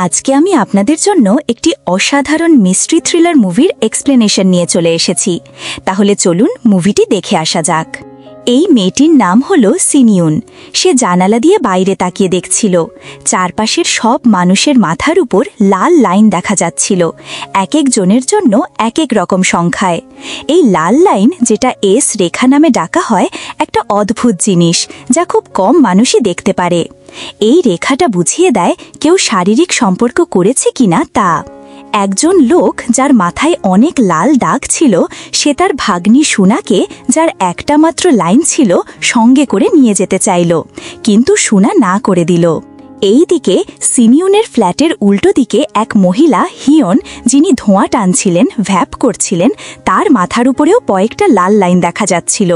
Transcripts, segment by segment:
আজকে আমি আপনাদের জন্য একটি অসাধারণ মিস্ট্রি থ্রিলার মুভির এক্সপ্লেনেশন নিয়ে চলে এসেছি। তাহলে চলুন মুভিটি দেখে আসা যাক। এই মেয়েটির নাম হলো সিনিয়ন। সে জানালা দিয়ে বাইরে তাকিয়ে দেখছিল। চারপাশের সব মানুষের মাথার উপর লাল লাইন দেখা যাচ্ছিল, এক একজনের জন্য এক এক রকম সংখ্যায়। এই লাল লাইন, যেটা এস রেখা নামে ডাকা হয়, একটা অদ্ভুত জিনিস যা খুব কম মানুষই দেখতে পারে। এই রেখাটা বুঝিয়ে দেয় কেউ শারীরিক সম্পর্ক করেছে কিনা তা। একজন লোক যার মাথায় অনেক লাল দাগ ছিল, সে তার ভাগ্নি সুনাকে, যার একটা মাত্র লাইন ছিল, সঙ্গে করে নিয়ে যেতে চাইল, কিন্তু সুনা না করে দিল। এই দিকে সিনিয়নের ফ্ল্যাটের উল্টো দিকে এক মহিলা হিয়ন, যিনি ধোঁয়া টানছিলেন, ভ্যাপ করছিলেন, তার মাথার উপরেও কয়েকটা লাল লাইন দেখা যাচ্ছিল।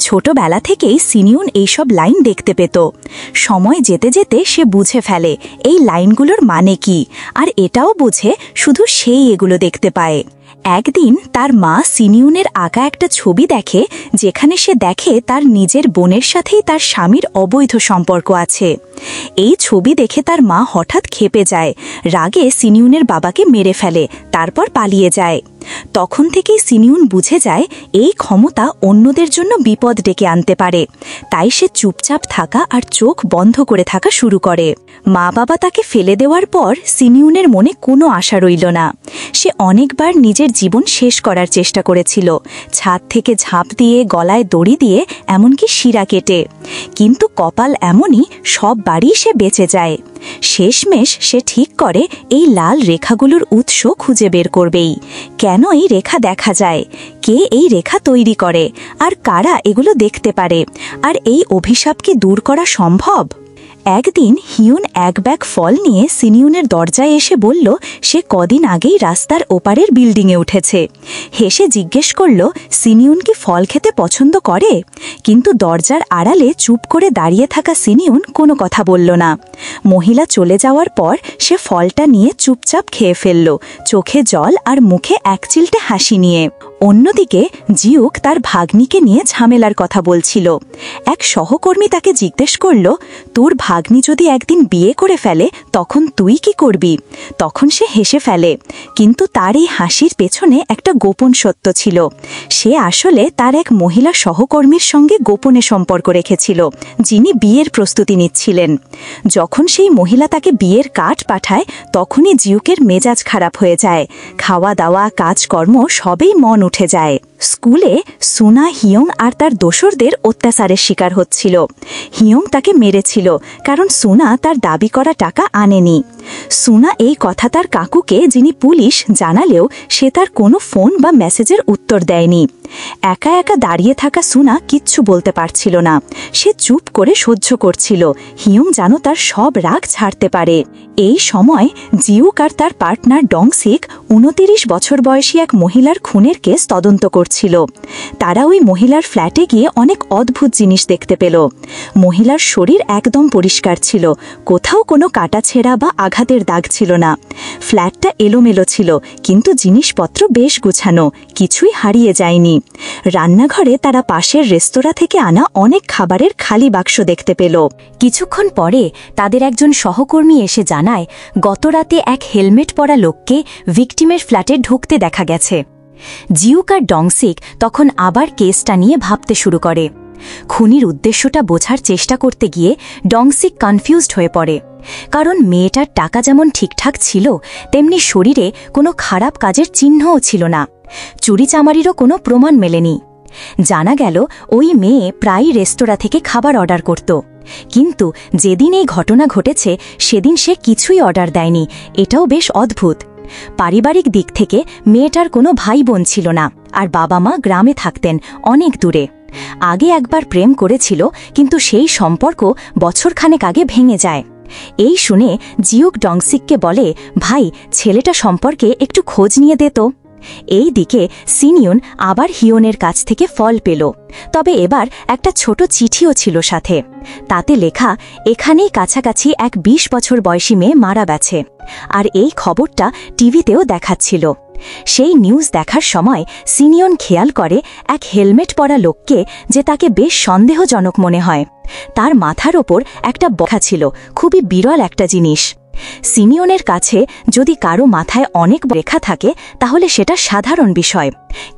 ছোটবেলা থেকেই সিনিয়ন এইসব লাইন দেখতে পেত। সময় যেতে যেতে সে বুঝে ফেলে এই লাইনগুলোর মানে কি, আর এটাও বুঝে শুধু সেই এগুলো দেখতে পায়। একদিন তার মা সিনিয়নের আঁকা একটা ছবি দেখে, যেখানে সে দেখে তার নিজের বোনের সাথেই তার স্বামীর অবৈধ সম্পর্ক আছে। এই ছবি দেখে তার মা হঠাৎ ক্ষেপে যায়, রাগে সিনিয়নের বাবাকে মেরে ফেলে, তারপর পালিয়ে যায়। তখন থেকেই সিনিয়ন বুঝে যায় এই ক্ষমতা অন্যদের জন্য বিপদ ডেকে আনতে পারে। তাই সে চুপচাপ থাকা আর চোখ বন্ধ করে থাকা শুরু করে। মা বাবা তাকে ফেলে দেওয়ার পর সিনিয়নের মনে কোনো আশা রইল না। সে অনেকবার নিজের জীবন শেষ করার চেষ্টা করেছিল, ছাদ থেকে ঝাঁপ দিয়ে, গলায় দড়ি দিয়ে, এমনকি শিরা কেটে। কিন্তু কপাল এমনই, সব বাড়ি সে বেঁচে যায়। শেষমেশ সে ঠিক করে এই লাল রেখাগুলোর উৎস খুঁজে বের করবেই। কেন এই রেখা দেখা যায়, কে এই রেখা তৈরি করে, আর কারা এগুলো দেখতে পারে, আর এই অভিশাপ কি দূর করা সম্ভব? একদিন হিয়ন এক ব্যাগ ফল নিয়ে সিনিয়নের দরজায় এসে বলল সে কদিন আগেই রাস্তার ওপারের বিল্ডিংয়ে উঠেছে। হেসে জিজ্ঞেস করল সিনিয়ন কি ফল খেতে পছন্দ করে, কিন্তু দরজার আড়ালে চুপ করে দাঁড়িয়ে থাকা সিনিয়ন কোনো কথা বলল না। মহিলা চলে যাওয়ার পর সে ফলটা নিয়ে চুপচাপ খেয়ে ফেলল, চোখে জল আর মুখে একচিলটে হাসি নিয়ে। অন্যদিকে জিউক তার ভাগ্নিকে নিয়ে ঝামেলার কথা বলছিল। এক সহকর্মী তাকে জিজ্ঞেস করল, তোর ভাগ্নি যদি একদিন বিয়ে করে ফেলে তখন তুই কি করবি? তখন সে হেসে ফেলে, কিন্তু তার এই হাসির পেছনে একটা গোপন সত্য ছিল। সে আসলে তার এক মহিলা সহকর্মীর সঙ্গে গোপনে সম্পর্ক রেখেছিল, যিনি বিয়ের প্রস্তুতি নিচ্ছিলেন। যখন সেই মহিলা তাকে বিয়ের কার্ড পাঠায়, তখনই জিউকের মেজাজ খারাপ হয়ে যায়। খাওয়া দাওয়া, কাজকর্ম সবেই মন উঠে যায়। স্কুলে সুনা হিয়ং আর তার দোসরদের অত্যাচারের শিকার হচ্ছিল। হিয়ং তাকে মেরেছিল কারণ সুনা তার দাবি করা টাকা আনেনি। সুনা এই কথা তার কাকুকে, যিনি পুলিশ, জানালেও সে তার কোনো ফোন বা মেসেজের উত্তর দেয়নি। একা একা দাঁড়িয়ে থাকা সুনা কিচ্ছু বলতে পারছিল না। সে চুপ করে সহ্য করছিল, হিয়ং যেন তার সব রাগ ছাড়তে পারে। এই সময় জিউক আর তার পার্টনার ডংসিক 29 বছর বয়সী এক মহিলার খুনের কেস তদন্ত করছিল। তারা ওই মহিলার ফ্ল্যাটে গিয়ে অনেক অদ্ভুত জিনিস দেখতে পেল। মহিলার শরীর একদম পরিষ্কার ছিল, কোথাও কোনো কাটাছেঁড়া বা আঘাতের দাগ ছিল না। ফ্ল্যাটটা এলোমেলো ছিল, কিন্তু জিনিসপত্র বেশ গুছানো, কিছুই হারিয়ে যায়নি। রান্নাঘরে তারা পাশের রেস্তোরাঁ থেকে আনা অনেক খাবারের খালি বাক্স দেখতে পেল। কিছুক্ষণ পরে তাদের একজন সহকর্মী এসে জানায় গতরাতে এক হেলমেট পরা লোককে ভিকটিমের ফ্ল্যাটে ঢুকতে দেখা গেছে। জিউক আর ডংসিক তখন আবার কেসটা নিয়ে ভাবতে শুরু করে। খুনির উদ্দেশ্যটা বোঝার চেষ্টা করতে গিয়ে ডংসিক কনফিউজড হয়ে পড়ে, কারণ মেয়েটার টাকা যেমন ঠিকঠাক ছিল, তেমনি শরীরে কোনো খারাপ কাজের চিহ্নও ছিল না। চুরিচামারিরও কোনো প্রমাণ মেলেনি। জানা গেল ওই মেয়ে প্রায়ই রেস্তোরাঁ থেকে খাবার অর্ডার করত, কিন্তু যেদিন এই ঘটনা ঘটেছে সেদিন সে কিছুই অর্ডার দেয়নি। এটাও বেশ অদ্ভুত। পারিবারিক দিক থেকে মেয়েটার কোনো ভাই বোন ছিল না, আর বাবা মা গ্রামে থাকতেন, অনেক দূরে। আগে একবার প্রেম করেছিল, কিন্তু সেই সম্পর্ক বছরখানেক আগে ভেঙে যায়। এই শুনে জিউক ডংসিককে বলে, ভাই, ছেলেটা সম্পর্কে একটু খোঁজ নিয়ে দে তো। এই দিকে সিনিয়ন আবার হিয়নের কাছ থেকে ফল পেল, তবে এবার একটা ছোট চিঠিও ছিল সাথে। তাতে লেখা এখানেই কাছাকাছি এক 20 বছর বয়সী মেয়ে মারা গেছে, আর এই খবরটা টিভিতেও দেখাচ্ছিল। সেই নিউজ দেখার সময় সিনিয়ন খেয়াল করে এক হেলমেট পরা লোককে, যে তাকে বেশ সন্দেহজনক মনে হয়। তার মাথার ওপর একটা বখা ছিল, খুবই বিরল একটা জিনিস। সিনিয়নের কাছে যদি কারো মাথায় অনেক রেখা থাকে তাহলে সেটা সাধারণ বিষয়,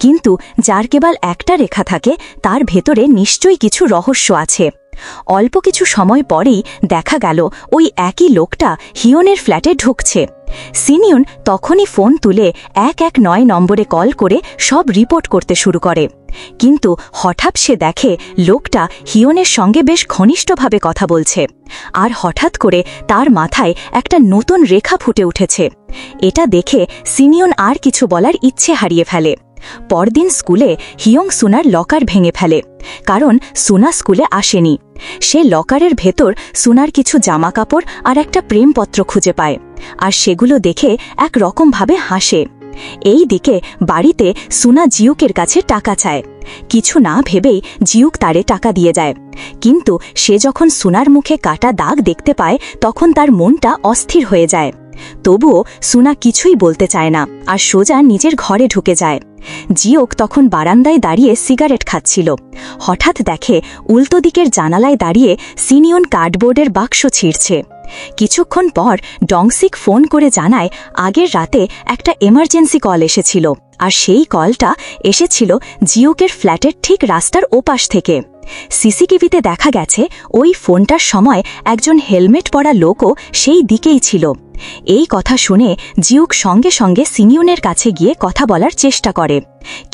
কিন্তু যার কেবল একটা রেখা থাকে তার ভেতরে নিশ্চয়ই কিছু রহস্য আছে। অল্প কিছু সময় পরেই দেখা গেল ওই একই লোকটা হিয়নের ফ্ল্যাটে ঢুকছে। সিনিয়ন তখনই ফোন তুলে 119 নম্বরে কল করে সব রিপোর্ট করতে শুরু করে। কিন্তু হঠাৎ সে দেখে লোকটা হিয়নের সঙ্গে বেশ ঘনিষ্ঠভাবে কথা বলছে, আর হঠাৎ করে তার মাথায় একটা নতুন রেখা ফুটে উঠেছে। এটা দেখে সিনিয়ন আর কিছু বলার ইচ্ছে হারিয়ে ফেলে। পরদিন স্কুলে হিয়ং সুনার লকার ভেঙে ফেলে, কারণ সুনা স্কুলে আসেনি। সে লকারের ভেতর সুনার কিছু জামাকাপড় আর একটা প্রেমপত্র খুঁজে পায়, আর সেগুলো দেখে এক রকমভাবে হাসে। এই দিকে বাড়িতে সুনা জিউকের কাছে টাকা চায়। কিছু না ভেবেই জিউক তারে টাকা দিয়ে যায়, কিন্তু সে যখন সুনার মুখে কাটা দাগ দেখতে পায় তখন তার মনটা অস্থির হয়ে যায়। তবুও সুনা কিছুই বলতে চায় না আর সোজা নিজের ঘরে ঢুকে যায়। জিওক তখন বারান্দায় দাঁড়িয়ে সিগারেট খাচ্ছিল। হঠাৎ দেখে উল্টো দিকের জানালায় দাঁড়িয়ে সিনিয়ন কার্ডবোর্ডের বাক্স ছিঁড়ছে। কিছুক্ষণ পর ডংসিক ফোন করে জানায় আগের রাতে একটা এমার্জেন্সি কল এসেছিল, আর সেই কলটা এসেছিল জিওকের ফ্ল্যাটের ঠিক রাস্তার ওপাশ থেকে। সিসিটিভিতে দেখা গেছে ওই ফোনটার সময় একজন হেলমেট পরা লোকও সেই দিকেই ছিল। এই কথা শুনে জিউক সঙ্গে সঙ্গে সিনিয়নের কাছে গিয়ে কথা বলার চেষ্টা করে,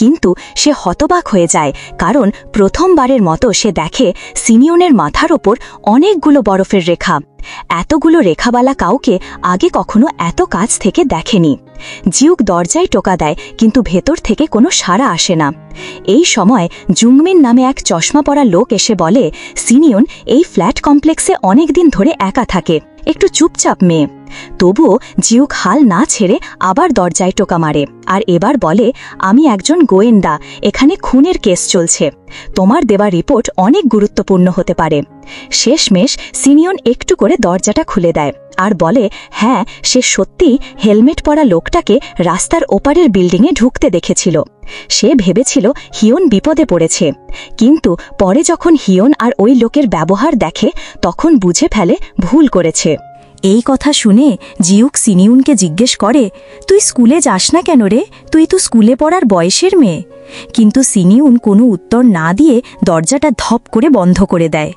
কিন্তু সে হতবাক হয়ে যায়, কারণ প্রথমবারের মতো সে দেখে সিনিয়নের মাথার ওপর অনেকগুলো বরফের রেখা। এতগুলো রেখাওয়ালা কাউকে আগে কখনো এত কাছ থেকে দেখেনি। জিউক দরজায় টোকা দেয়, কিন্তু ভেতর থেকে কোনো সাড়া আসে না। এই সময় জুংমিন নামে এক চশমা পরা লোক এসে বলে সিনিয়ন এই ফ্ল্যাট কমপ্লেক্সে অনেকদিন ধরে একা থাকে, একটু চুপচাপ মেয়ে। তবুও জিউক হাল না ছেড়ে আবার দরজায় টোকা মারে, আর এবার বলে আমি একজন গোয়েন্দা, এখানে খুনের কেস চলছে, তোমার দেওয়া রিপোর্ট অনেক গুরুত্বপূর্ণ হতে পারে। শেষমেশ সিনিয়ন একটু করে দরজাটা খুলে দেয় আর বলে হ্যাঁ, সে সত্যিই হেলমেট পরা লোকটাকে রাস্তার ওপারের বিল্ডিংয়ে ঢুকতে দেখেছিল। সে ভেবেছিল হিয়ন বিপদে পড়েছে, কিন্তু পরে যখন হিয়ন আর ওই লোকের ব্যবহার দেখে তখন বুঝে ফেলে ভুল করেছে। এই কথা শুনে জিউক সিনিয়নকে জিজ্ঞেস করে তুই স্কুলে যাস না কেন রে, তুই তো স্কুলে পড়ার বয়সের মেয়ে। কিন্তু সিনিয়ন কোনো উত্তর না দিয়ে দরজাটা ধপ করে বন্ধ করে দেয়।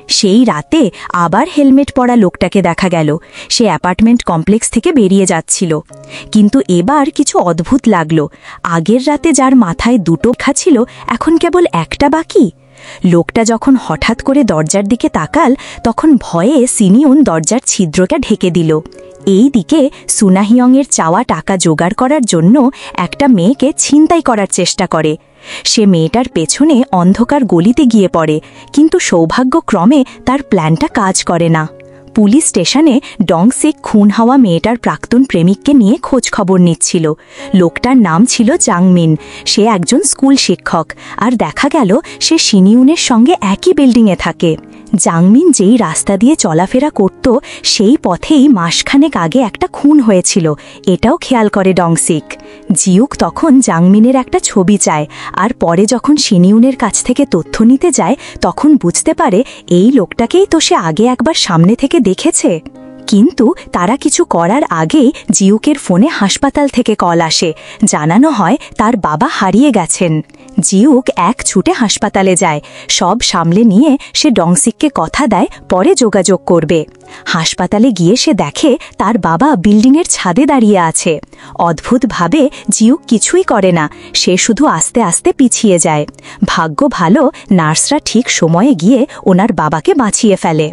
সেই রাতে আবার হেলমেট পরা লোকটাকে দেখা গেল। সে অ্যাপার্টমেন্ট কমপ্লেক্স থেকে বেরিয়ে যাচ্ছিল, কিন্তু এবার কিছু অদ্ভুত লাগলো। আগের রাতে যার মাথায় দুটো রেখা ছিল এখন কেবল একটা বাকি। লোকটা যখন হঠাৎ করে দরজার দিকে তাকাল তখন ভয়ে সিনিয়ন দরজার ছিদ্রটা ঢেকে দিল। এই দিকে সুনাহিয়ংয়ের চাওয়া টাকা জোগাড় করার জন্য একটা মেয়েকে ছিনতাই করার চেষ্টা করে। সে মেয়েটার পেছনে অন্ধকার গলিতে গিয়ে পড়ে, কিন্তু সৌভাগ্যক্রমে তার প্ল্যানটা কাজ করে না। পুলিশ স্টেশনে ডংসিক খুন হওয়া মেয়েটার প্রাক্তন প্রেমিককে নিয়ে খোঁজ খবর নিচ্ছিল। লোকটার নাম ছিল জাংমিন। সে একজন স্কুল শিক্ষক, আর দেখা গেল সে সিনিয়নের সঙ্গে একই বিল্ডিংয়ে থাকে। জাংমিন যেই রাস্তা দিয়ে চলাফেরা করত সেই পথেই মাসখানেক আগে একটা খুন হয়েছিল, এটাও খেয়াল করে ডংসিক। জিউক তখন জাংমিনের একটা ছবি চায়, আর পরে যখন সিনিয়নের কাছ থেকে তথ্য নিতে যায় তখন বুঝতে পারে এই লোকটাকেই তো সে আগে একবার সামনে থেকে দেখেছে। কিন্তু তারা কিছু করার আগেই জিউকের ফোনে হাসপাতাল থেকে কল আসে। জানানো হয় তার বাবা হারিয়ে গেছেন। জিউক এক ছুটে হাসপাতালে যায়। সব সামলে নিয়ে সে ডংসিককে কথা দেয় পরে যোগাযোগ করবে। হাসপাতালে গিয়ে সে দেখে তার বাবা বিল্ডিংয়ের ছাদে দাঁড়িয়ে আছে। অদ্ভুতভাবে জিউক কিছুই করে না, সে শুধু আস্তে আস্তে পিছিয়ে যায়। ভাগ্য ভালো, নার্সরা ঠিক সময়ে গিয়ে ওনার বাবাকে বাঁচিয়ে ফেলে।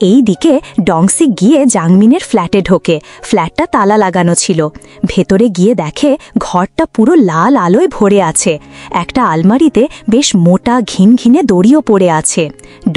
এই দিকে ডংসিক গিয়ে জাংমিনের ফ্ল্যাটে ঢোকে। ফ্ল্যাটটা তালা লাগানো ছিল। ভেতরে গিয়ে দেখে ঘরটা পুরো লাল আলোয় ভরে আছে। একটা আলমারিতে বেশ মোটা ঘিনঘিনে দড়িও পড়ে আছে।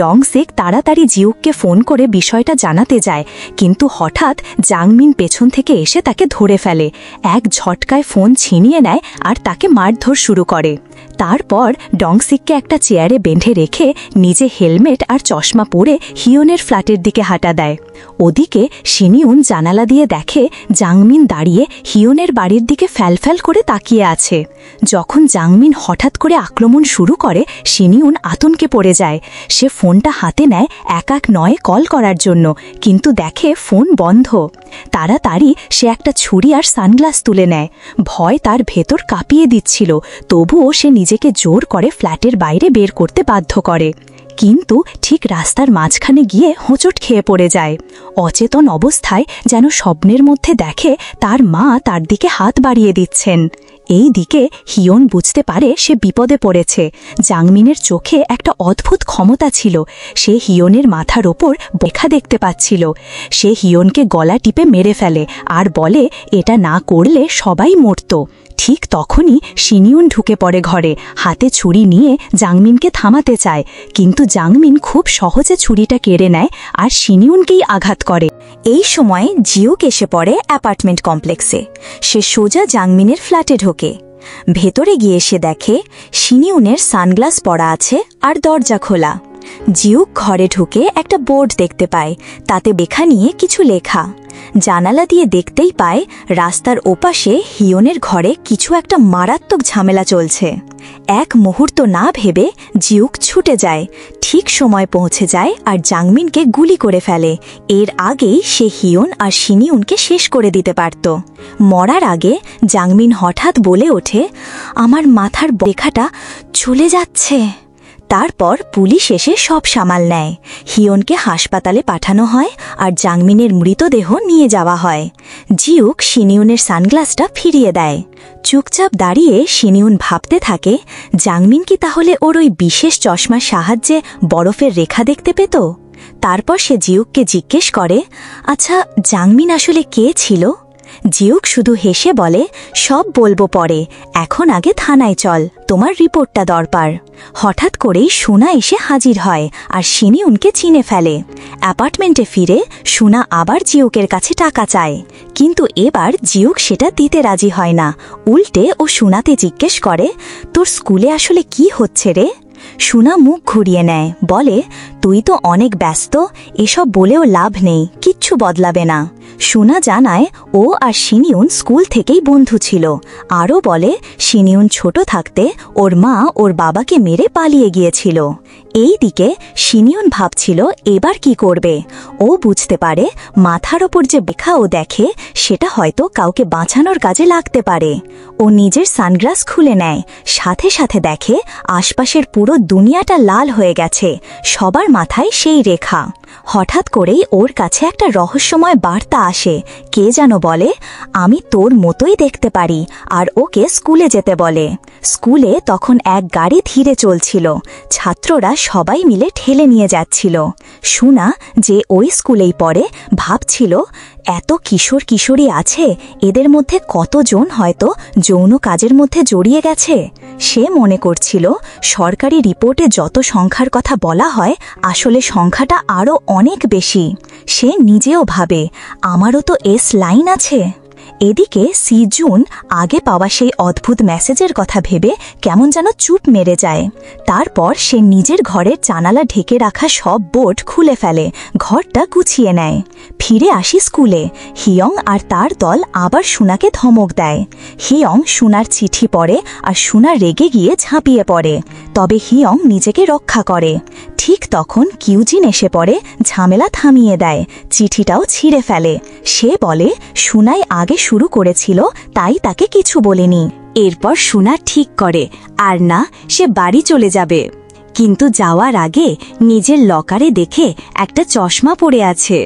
ডংসিক তাড়াতাড়ি জিউককে ফোন করে বিষয়টা জানাতে যায়, কিন্তু হঠাৎ জাংমিন পেছন থেকে এসে তাকে ধরে ফেলে। এক ঝটকায় ফোন ছিনিয়ে নেয় আর তাকে মারধর শুরু করে। তারপর ডংসিককে একটা চেয়ারে বেঁধে রেখে নিজে হেলমেট আর চশমা পরে হিয়নের ফ্ল্যাটের দিকে হাঁটা দেয়। ওদিকে সিনিউন জানালা দিয়ে দেখে জাংমিন দাঁড়িয়ে হিয়নের বাড়ির দিকে ফ্যালফ্যাল করে তাকিয়ে আছে। যখন জাংমিন হঠাৎ করে আক্রমণ শুরু করে, সিনিউন আতঙ্কে পড়ে যায়। সে ফোনটা হাতে নেয় 119 কল করার জন্য, কিন্তু দেখে ফোন বন্ধ। তাড়াতাড়ি সে একটা ছুরি আর সানগ্লাস তুলে নেয়। ভয় তার ভেতর কাঁপিয়ে দিচ্ছিল, তবুও সে নিজেকে জোর করে ফ্ল্যাটের বাইরে বের করতে বাধ্য করে। কিন্তু ঠিক রাস্তার মাঝখানে গিয়ে হোঁচট খেয়ে পড়ে যায়। অচেতন অবস্থায় যেন স্বপ্নের মধ্যে দেখে তার মা তার দিকে হাত বাড়িয়ে দিচ্ছেন। এই দিকে হিয়ন বুঝতে পারে সে বিপদে পড়েছে। জাংমিনের চোখে একটা অদ্ভুত ক্ষমতা ছিল। সে হিয়নের মাথার ওপর রেখা দেখতে পাচ্ছিল। সে হিয়নকে গলা টিপে মেরে ফেলে আর বলে এটা না করলে সবাই মরত। ঠিক তখনই সিনিউন ঢুকে পড়ে ঘরে, হাতে ছুরি নিয়ে জাংমিনকে থামাতে চায়, কিন্তু জাংমিন খুব সহজে ছুরিটা কেড়ে নেয় আর সিনিউনকেই আঘাত করে। এই সময় জিউক এসে পড়ে অ্যাপার্টমেন্ট কমপ্লেক্সে। সে সোজা জাংমিনের ফ্ল্যাটে ঢোকে। ভেতরে গিয়ে সে দেখে সিনিউনের সানগ্লাস পরা আছে আর দরজা খোলা। জিউক ঘরে ঢুকে একটা বোর্ড দেখতে পায়, তাতে লেখা নিয়ে কিছু লেখা। জানালা দিয়ে দেখতেই পায় রাস্তার ওপাশে হিয়নের ঘরে কিছু একটা মারাত্মক ঝামেলা চলছে। এক মুহূর্ত না ভেবে জিউক ছুটে যায়, ঠিক সময় পৌঁছে যায় আর জাংমিনকে গুলি করে ফেলে। এর আগেই সে হিয়ন আর সিনিউনকে শেষ করে দিতে পারত। মরার আগে জাংমিন হঠাৎ বলে ওঠে, আমার মাথার রেখাটা চলে যাচ্ছে। তারপর পুলিশ এসে সব সামাল নেয়। হিয়নকে হাসপাতালে পাঠানো হয় আর জাংমিনের মৃতদেহ নিয়ে যাওয়া হয়। জিউক সিনিউনের সানগ্লাসটা ফিরিয়ে দেয়। চুপচাপ দাঁড়িয়ে সিনিউন ভাবতে থাকে, জাংমিন কি তাহলে ওর ওই বিশেষ চশমার সাহায্যে বরফের রেখা দেখতে পেত? তারপর সে জিউককে জিজ্ঞেস করে, আচ্ছা জাংমিন আসলে কে ছিল? জিউক শুধু হেসে বলে, সব বলবো পরে, এখন আগে থানায় চল, তোমার রিপোর্টটা দরকার। হঠাৎ করেই সুনা এসে হাজির হয় আর সিনিউনকে চিনে ফেলে। অ্যাপার্টমেন্টে ফিরে সুনা আবার জিউকের কাছে টাকা চায়, কিন্তু এবার জিউক সেটা দিতে রাজি হয় না। উল্টে ও সুনাতে জিজ্ঞেস করে, তোর স্কুলে আসলে কি হচ্ছে রে? সুনা মুখ ঘুরিয়ে নেয়, বলে, তুই তো অনেক ব্যস্ত, এসব বলেও লাভ নেই, কিচ্ছু বদলাবে না। সুনা জানায় ও আর সিনিউন স্কুল থেকেই বন্ধু ছিল। আরও বলে সিনিউন ছোট থাকতে ওর মা ওর বাবাকে মেরে পালিয়ে গিয়েছিল। এই দিকে সিনিউন ভাবছিল এবার কি করবে। ও বুঝতে পারে মাথার ওপর যে রেখা ও দেখে সেটা হয়তো কাউকে বাঁচানোর কাজে লাগতে পারে। ও নিজের সানগ্লাস খুলে নেয়, সাথে সাথে দেখে আশপাশের পুরো দুনিয়াটা লাল হয়ে গেছে, সবার মাথায় সেই রেখা। হঠাৎ করেই ওর কাছে একটা রহস্যময় বার্তা আসে। কে যেন বলে, আমি তোর মতোই দেখতে পারি, আর ওকে স্কুলে যেতে বলে। স্কুলে তখন এক গাড়ি ধীরে চলছিল, ছাত্ররা সবাই মিলে ঠেলে নিয়ে যাচ্ছিল। সুনা, যে ওই স্কুলেই পড়ে, ভাবছিল এত কিশোর কিশোরী আছে, এদের মধ্যে কতজন হয়তো যৌন কাজের মধ্যে জড়িয়ে গেছে। সে মনে করছিল সরকারি রিপোর্টে যত সংখ্যার কথা বলা হয় আসলে সংখ্যাটা আরও অনেক বেশি। সে নিজেও ভাবে, আমারও তো এস লাইন আছে। এদিকে সিজুন আগে পাওয়া সেই অদ্ভুত মেসেজের কথা ভেবে কেমন যেন চুপ মেরে যায়। তারপর সে নিজের ঘরের জানালা ঢেকে রাখা সব বোর্ড খুলে ফেলে, ঘরটা গুছিয়ে নেয়। ফিরে আসি স্কুলে। হিয়ং আর তার দল আবার সুনাকে ধমক দেয়। হিয়ং সুনার চিঠি পড়ে আর সুনা রেগে গিয়ে ঝাঁপিয়ে পড়ে, তবে হিয়ং নিজেকে রক্ষা করে। ঠিক তখন কিউজিন এসে পড়ে, ঝামেলা থামিয়ে দেয়, চিঠিটাও ছিঁড়ে ফেলে। সে বলে সুনাই আগে শুরু করেছিল, তাই তাকে কিছু বলেনি। এরপর সুনা ঠিক করে আর না, সে বাড়ি চলে যাবে। কিন্তু যাওয়ার আগে নিজের লকারে দেখে একটা চশমা পড়ে আছে।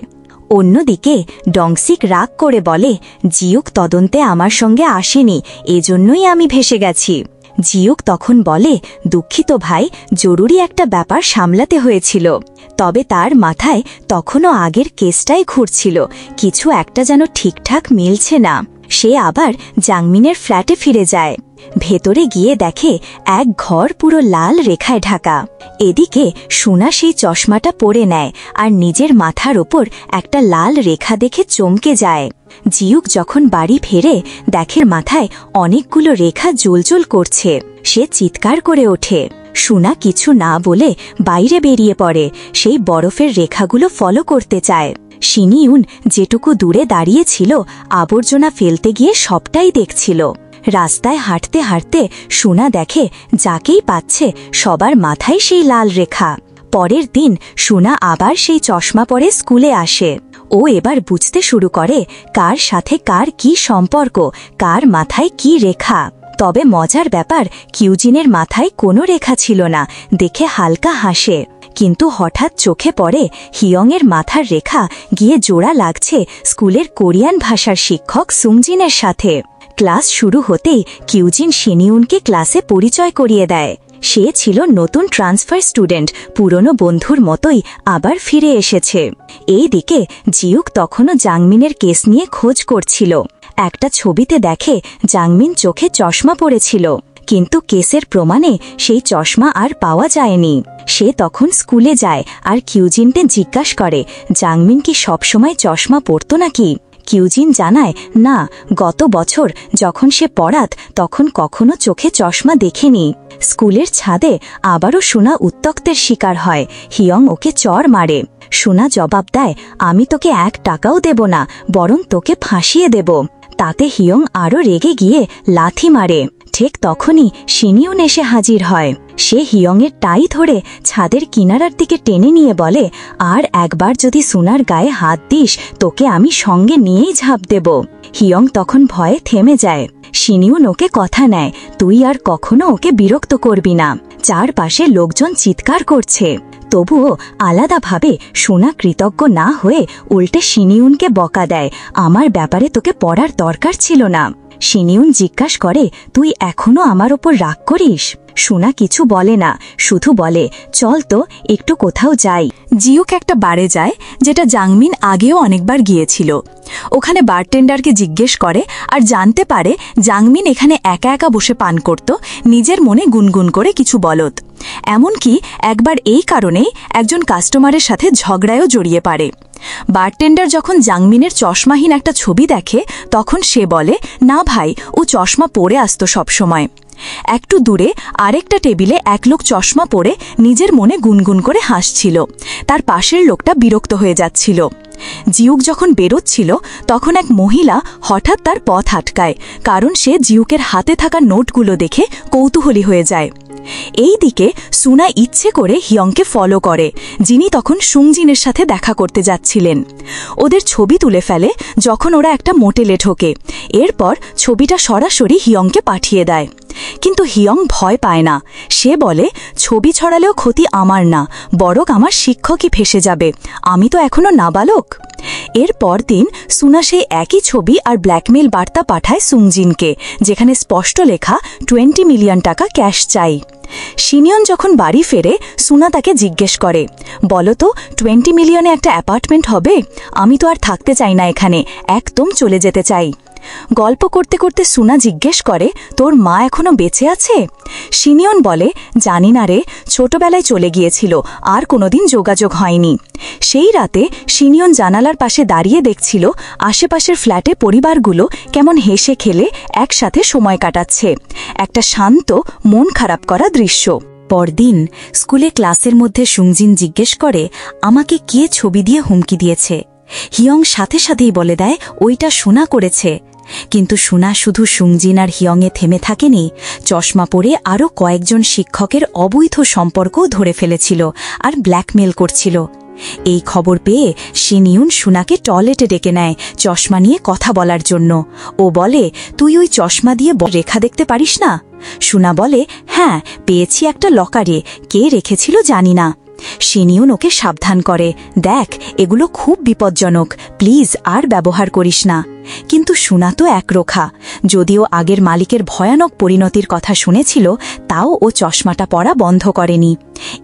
অন্যদিকে ডংসিক রাগ করে বলে, জিউক তদন্তে আমার সঙ্গে আসেনি, এজন্যই আমি ভেসে গেছি। জিউক তখন বলে, দুঃখিত ভাই, জরুরি একটা ব্যাপার সামলাতে হয়েছিল। তবে তার মাথায় তখনও আগের কেসটাই ঘুরছিল, কিছু একটা যেন ঠিকঠাক মিলছে না। সে আবার জাংমিনের ফ্ল্যাটে ফিরে যায়। ভেতরে গিয়ে দেখে এক ঘর পুরো লাল রেখায় ঢাকা। এদিকে সুনা সেই চশমাটা পরে নেয় আর নিজের মাথার ওপর একটা লাল রেখা দেখে চমকে যায়। জিউক যখন বাড়ি ফেরে দেখে মাথায় অনেকগুলো রেখা জ্বলজ্বল করছে। সে চিৎকার করে ওঠে। সুনা কিছু না বলে বাইরে বেরিয়ে পড়ে, সেই বরফের রেখাগুলো ফলো করতে চায়। সিনিউন যেটুকু দূরে দাঁড়িয়েছিল আবর্জনা ফেলতে গিয়ে সবটাই দেখছিল। রাস্তায় হাঁটতে হাঁটতে সুনা দেখে যাকেই পাচ্ছে সবার মাথায় সেই লাল রেখা। পরের দিন সুনা আবার সেই চশমা পরে স্কুলে আসে। ও এবার বুঝতে শুরু করে কার সাথে কার কি সম্পর্ক, কার মাথায় কি রেখা। তবে মজার ব্যাপার, কিউজিনের মাথায় কোনো রেখা ছিল না দেখে হালকা হাসে। কিন্তু হঠাৎ চোখে পড়ে হিয়ংয়ের মাথার রেখা গিয়ে জোড়া লাগছে স্কুলের কোরিয়ান ভাষার শিক্ষক সুংজিনের সাথে। ক্লাস শুরু হতেই কিউজিন সিনিউনকে ক্লাসে পরিচয় করিয়ে দেয়। সে ছিল নতুন ট্রান্সফার স্টুডেন্ট, পুরনো বন্ধুর মতোই আবার ফিরে এসেছে। এই দিকে জিউক তখনও জাংমিনের কেস নিয়ে খোঁজ করছিল। একটা ছবিতে দেখে জাংমিন চোখে চশমা পরেছিল, কিন্তু কেসের প্রমাণে সেই চশমা আর পাওয়া যায়নি। সে তখন স্কুলে যায় আর কিউজিনকে জিজ্ঞাসা করে জাংমিন কি সবসময় চশমা পরত নাকি। কিউজিন জানায় না, গত বছর যখন সে পড়াত তখন কখনো চোখে চশমা দেখেনি। স্কুলের ছাদে আবারও সুনা উত্তক্তের শিকার হয়। হিয়ং ওকে চড় মারে। সুনা জবাব দেয়, আমি তোকে 1 টাকাও দেব না, বরং তোকে ফাঁসিয়ে দেব। তাতে হিয়ং আরও রেগে গিয়ে লাথি মারে। ঠিক তখনই সিনিউন এসে হাজির হয়। সে হিয়ংয়ের টাই ধরে ছাদের কিনারার দিকে টেনে নিয়ে বলে, আর একবার যদি সুনার গায়ে হাত দিস তোকে আমি সঙ্গে নিয়েই ঝাঁপ দেব। হিয়ং তখন ভয়ে থেমে যায়। সিনিউন ওকে কথা নেয়, তুই আর কখনো ওকে বিরক্ত করবি না। চারপাশে লোকজন চিৎকার করছে। তবুও আলাদাভাবে সুনা কৃতজ্ঞ না হয়ে উল্টে সিনিউনকে বকা দেয়, আমার ব্যাপারে তোকে পড়ার দরকার ছিল না। সিনিউন জিজ্ঞাসা করে, তুই এখনো আমার ওপর রাগ করিস? সুনা কিছু বলে না, শুধু বলে, চল তো একটু কোথাও যাই। জিউক একটা বারে যায় যেটা জাংমিন আগেও অনেকবার গিয়েছিল। ওখানে বারটেন্ডারকে জিজ্ঞেস করে আর জানতে পারে জাংমিন এখানে একা একা বসে পান করত, নিজের মনে গুনগুন করে কিছু বলত। এমনকি একবার এই কারণেই একজন কাস্টমারের সাথে ঝগড়ায়ও জড়িয়ে পড়ে। বারটেন্ডার যখন জাংমিনের চশমাহীন একটা ছবি দেখে তখন সে বলে, না ভাই, ও চশমা পরে আসতো সবসময়। একটু দূরে আরেকটা টেবিলে এক লোক চশমা পরে নিজের মনে গুনগুন করে হাসছিল। তার পাশের লোকটা বিরক্ত হয়ে যাচ্ছিল। জিউক যখন বেরোচ্ছিল তখন এক মহিলা হঠাৎ তার পথ আটকায়, কারণ সে জিউকের হাতে থাকা নোটগুলো দেখে কৌতূহলী হয়ে যায়। এই দিকে সুনা ইচ্ছে করে হিয়ংকে ফলো করে, যিনি তখন সুংজিনের সাথে দেখা করতে যাচ্ছিলেন। ওদের ছবি তুলে ফেলে যখন ওরা একটা মোটেলে ঢোকে। এরপর ছবিটা সরাসরি হিয়ংকে পাঠিয়ে দেয়। কিন্তু হিয়ং ভয় পায় না। সে বলে, ছবি ছড়ালেও ক্ষতি আমার না, বরং আমার শিক্ষকই ফেসে যাবে, আমি তো এখনো নাবালক। এর পরদিন সুনা সেই একই ছবি আর ব্ল্যাকমেল বার্তা পাঠায় সুংজিনকে, যেখানে স্পষ্ট লেখা 20 মিলিয়ন টাকা ক্যাশ চাই। সিনিয়ন যখন বাড়ি ফেরে সুনা তাকে জিজ্ঞেস করে, বলো তো 20 মিলিয়নে একটা অ্যাপার্টমেন্ট হবে? আমি তো আর থাকতে চাই না এখানে, একদম চলে যেতে চাই। গল্প করতে করতে সুনা জিজ্ঞেস করে, তোর মা এখনো বেঁচে আছে? সিনিয়ন বলে, জানি না রে, ছোটবেলায় চলে গিয়েছিল, আর কোনোদিন যোগাযোগ হয়নি। সেই রাতে সিনিয়ন জানালার পাশে দাঁড়িয়ে দেখছিল আশেপাশের ফ্ল্যাটে পরিবারগুলো কেমন হেসে খেলে একসাথে সময় কাটাচ্ছে। একটা শান্ত, মন খারাপ করা দৃশ্য। পরদিন স্কুলে ক্লাসের মধ্যে সুংজিন জিজ্ঞেস করে, আমাকে কে ছবি দিয়ে হুমকি দিয়েছে? হিয়ং সাথে সাথেই বলে দেয়, ওইটা সুনা করেছে। কিন্তু সুনা শুধু সুংজিন আর হিয়ংয়ে থেমে থাকেনি, চশমা পরে আরও কয়েকজন শিক্ষকের অবৈধ সম্পর্কও ধরে ফেলেছিল আর ব্ল্যাকমেল করছিল। এই খবর পেয়ে সিনিউন সুনাকে টয়লেটে ডেকে নেয় চশমা নিয়ে কথা বলার জন্য। ও বলে, তুই ওই চশমা দিয়ে রেখা দেখতে পারিস না? সুনা বলে, হ্যাঁ, পেয়েছি একটা লকারে, কে রেখেছিল জানি না। সিনিউন ওকে সাবধান করে, দেখ এগুলো খুব বিপজ্জনক, প্লিজ আর ব্যবহার করিস না। কিন্তু সুনা তো একরোখা। যদিও আগের মালিকের ভয়ানক পরিণতির কথা শুনেছিল, তাও ও চশমাটা পরা বন্ধ করেনি।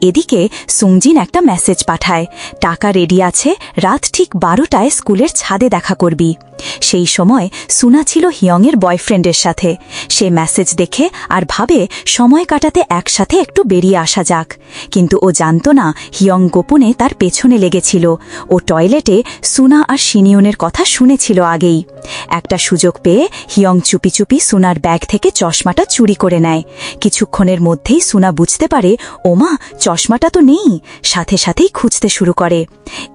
এদিকে সুংজিন একটা মেসেজ পাঠায়, টাকা রেডি আছে, রাত ঠিক 12টায় স্কুলের ছাদে দেখা করবি। সেই সময় সুনা ছিল হিয়ংয়ের বয়ফ্রেন্ডের সাথে। সে মেসেজ দেখে আর ভাবে সময় কাটাতে একসাথে একটু বেরিয়ে আসা যাক, কিন্তু ও জানত না হিয়ং গোপনে তার পেছনে লেগেছিল। ও টয়লেটে সুনা আর সিনিয়নের কথা শুনেছিল আগেই। একটা সুযোগ পেয়ে হিয়ং চুপি চুপি সুনার ব্যাগ থেকে চশমাটা চুরি করে নেয়। কিছুক্ষণের মধ্যেই সুনা বুঝতে পারে ওমা, চশমাটা তো নেই। সাথে সাথেই খুঁজতে শুরু করে।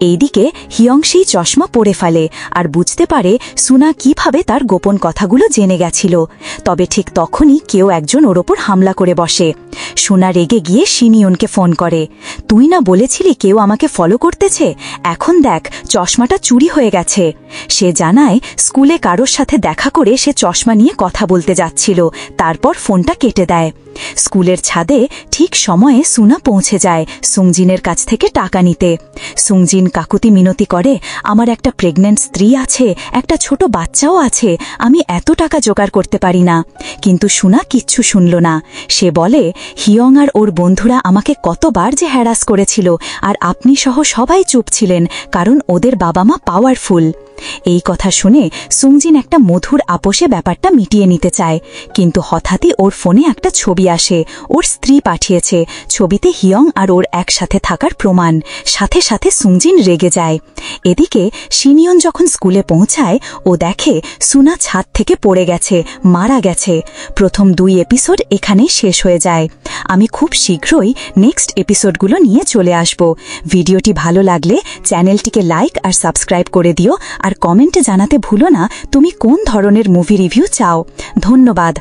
এইদিকে হিয়ং সেই চশমা পরে ফেলে আর বুঝতে পারে সুনা কিভাবে তার গোপন কথাগুলো জেনে গেছিল। তবে ঠিক তখনই কেউ একজন ওর ওপর হামলা করে বসে। সুনা রেগে গিয়ে সিনিয়নকে ফোন করে, তুই না বলেছিলি কেউ আমাকে ফলো করতেছে, এখন দেখ চশমাটা চুরি হয়ে গেছে। সে জানায় স্কুলে কারোর সাথে দেখা করে সে চশমা নিয়ে কথা বলতে যাচ্ছিল, তারপর ফোনটা কেটে দেয়। স্কুলের ছাদে ঠিক সময়ে সুনা পৌঁছে যায় সুংজিনের কাছ থেকে টাকা নিতে। সুংজিন কাকুতি মিনতি করে, আমার একটা প্রেগন্যান্ট স্ত্রী আছে, একটা ছোট বাচ্চাও আছে, আমি এত টাকা জোগাড় করতে পারি না। কিন্তু সুনা কিচ্ছু শুনল না। সে বলে, হিয়ং আর ওর বন্ধুরা আমাকে কতবার যে হ্যারাস করেছিল, আর আপনি সহ সবাই চুপ ছিলেন, কারণ ওদের বাবা মা পাওয়ারফুল। এই কথা শুনে সুংজিন একটা মধুর আপোষে ব্যাপারটা মিটিয়ে নিতে চায়, কিন্তু হঠাৎই ওর ফোনে একটা ছবি আসে। ওর স্ত্রী পাঠিয়েছে। ছবিতে হিয়ং আর ওর একসাথে থাকার প্রমাণ। সাথে সাথে সুংজিন রেগে যায়। এদিকে সিনিয়ন যখন স্কুলে পৌঁছায়, ও দেখে সুনা ছাদ থেকে পড়ে গেছে, মারা গেছে। প্রথম 2 এপিসোড এখানেই শেষ হয়ে যায়। আমি খুব শীঘ্রই নেক্সট এপিসোডগুলো নিয়ে চলে আসব। ভিডিওটি ভালো লাগলে চ্যানেলটিকে লাইক আর সাবস্ক্রাইব করে দিও, আর কমেন্টে জানাতে ভুলো না তুমি কোন ধরনের মুভি রিভিউ চাও। ধন্যবাদ।